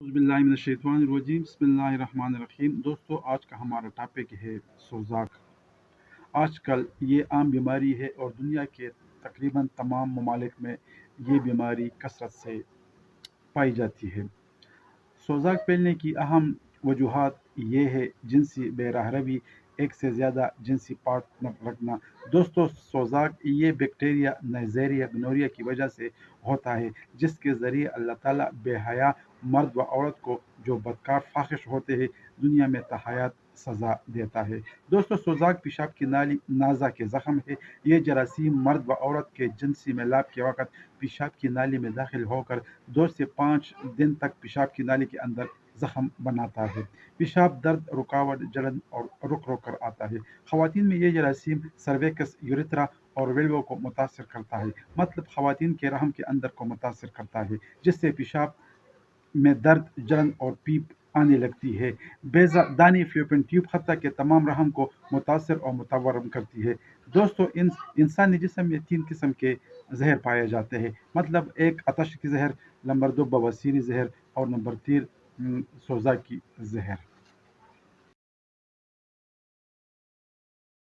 बिस्मिल्लाहिर्रहमानिर्रहीम बिस्मिल्लाहिर्रहमानिर्रहीम। दोस्तों, आज का हमारा टॉपिक है सोज़ाक। आजकल ये आम बीमारी है और दुनिया के तकरीबन तमाम ममालिक में ये बीमारी कसरत से पाई जाती है। सोज़ाक फैलने की अहम वजूहात ये है: जिनसी बेराहरवी, एक से ज़्यादा जिनसी पार्टनर रखना। दोस्तों, सोज़ाक ये बैक्टीरिया नाइजेरिया गोनोरिया की वजह से होता है, जिसके ज़रिए अल्लाह ताला बेहया मर्द व औरत को जो बदकार फाहिश होते हैं दुनिया में तहयात सज़ा देता है। दोस्तों, सोज़ाक पेशाब की नाली नाज़ा के ज़ख़म है। ये जरासीम मर्द व औरत के जिनसी मेलाप के वक़्त पेशाब की नाली में दाखिल होकर 2 से 5 दिन तक पेशाब की नाली के अंदर जख्म बनाता है। पेशाब दर्द, रुकावट, जलन और रुक रुक कर आता है। खवातीन में ये जरासीम सर्विक्स, यूरेथ्रा और वेल्वो को मुतासर करता है, मतलब खवातीन के रहम के अंदर को मुतासर करता है, जिससे पेशाब में दर्द, जलन और पीप आने लगती है। बेजा दानी फ्लोपियन ट्यूब खत्ता के तमाम रहम को मुतासर और मुतवर्रम करती है। दोस्तों, इंसानी जिस्म में 3 किस्म के जहर पाए जाते हैं, मतलब एक आतश की जहर, नंबर 2 बवासीरी जहर और नंबर 3 सोजा की जहर।